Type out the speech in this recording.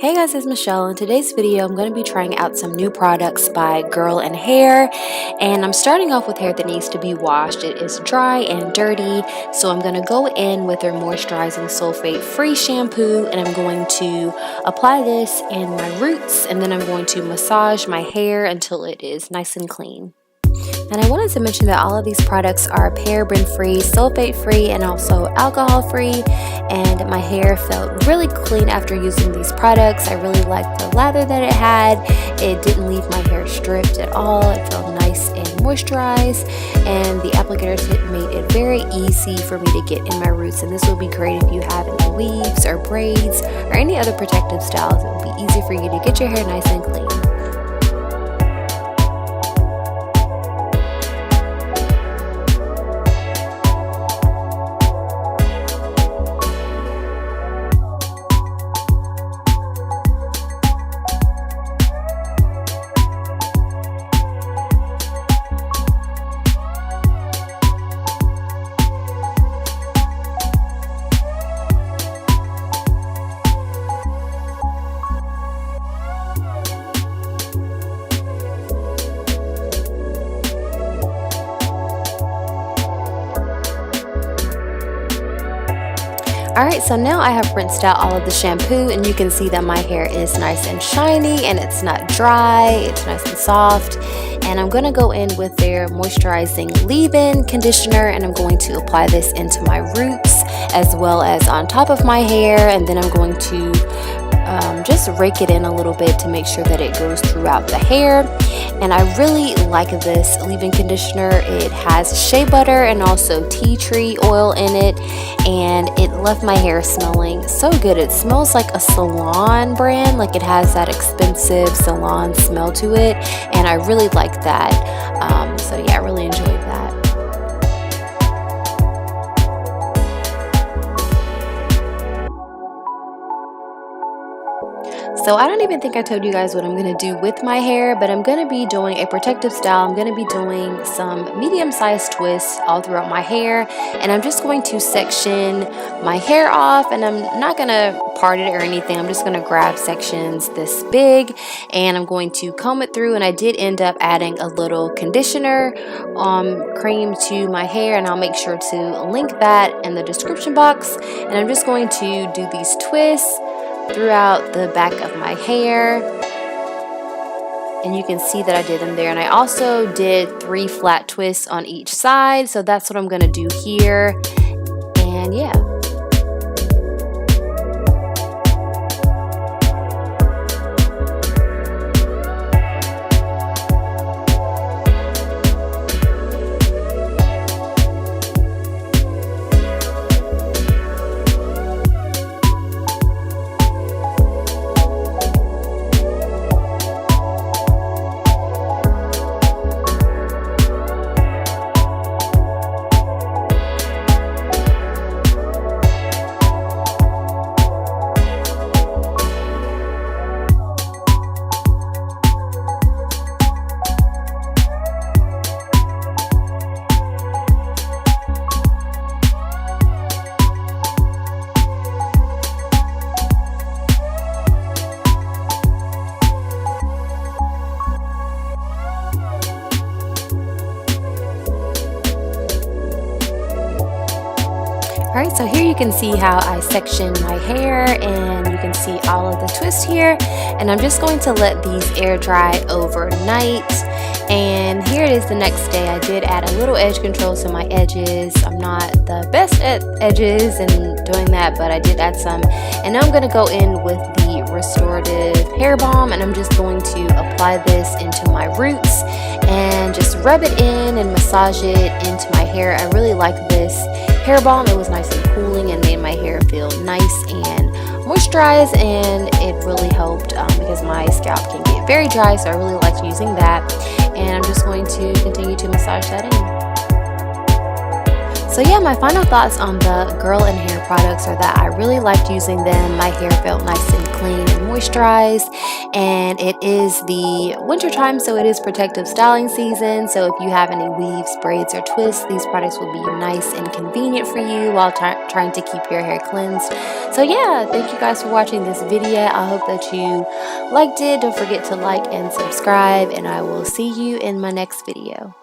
Hey guys, it's Michelle. In today's video, I'm going to be trying out some new products by Girl+Hair, and I'm starting off with hair that needs to be washed. It is dry and dirty, so I'm going to go in with their moisturizing sulfate-free shampoo, and I'm going to apply this in my roots, and then I'm going to massage my hair until it is nice and clean. And I wanted to mention that all of these products are paraben-free, sulfate-free, and also alcohol-free. And my hair felt really clean after using these products. I really liked the lather that it had. It didn't leave my hair stripped at all. It felt nice and moisturized. And the applicator tip made it very easy for me to get in my roots. And this would be great if you have any weaves or braids or any other protective styles. It would be easy for you to get your hair nice and clean. Alright, so now I have rinsed out all of the shampoo, and you can see that my hair is nice and shiny and it's not dry, it's nice and soft. And I'm going to go in with their moisturizing leave-in conditioner, and I'm going to apply this into my roots as well as on top of my hair, and then I'm going to just rake it in a little bit to make sure that it goes throughout the hair. And I really like this leave-in conditioner. It has shea butter and also tea tree oil in it, and it left my hair smelling so good. It smells like a salon brand, like it has that expensive salon smell to it, and I really like that. So yeah, I really enjoyed that. So I don't even think I told you guys what I'm going to do with my hair, but I'm going to be doing a protective style. I'm going to be doing some medium-sized twists all throughout my hair, and I'm just going to section my hair off, and I'm not going to part it or anything. I'm just going to grab sections this big, and I'm going to comb it through. And I did end up adding a little conditioner cream to my hair, and I'll make sure to link that in the description box. And I'm just going to do these twists throughout the back of my hair, and you can see that I did them there. And I also did 3 flat twists on each side, so that's what I'm going to do here. And yeah. Alright, so here you can see how I section my hair, and you can see all of the twists here. And I'm just going to let these air dry overnight. And here it is the next day. I did add a little edge control to my edges. I'm not the best at edges and doing that, but I did add some. And now I'm going to go in with the restorative hair balm, and I'm just going to apply this into my roots and just rub it in and massage it into my hair. I really like this hair balm. It was nice and cooling and made my hair feel nice and moisturized, and it really helped because my scalp can get very dry, so I really liked using that. And I'm just going to continue to massage that in. So yeah, my final thoughts on the Girl+Hair products are that I really liked using them. My hair felt nice and clean and moisturized, and it is the winter time, so it is protective styling season. So if you have any weaves, braids, or twists, these products will be nice and convenient for you while trying to keep your hair cleansed. So yeah, thank you guys for watching this video. I hope that you liked it. Don't forget to like and subscribe, and I will see you in my next video.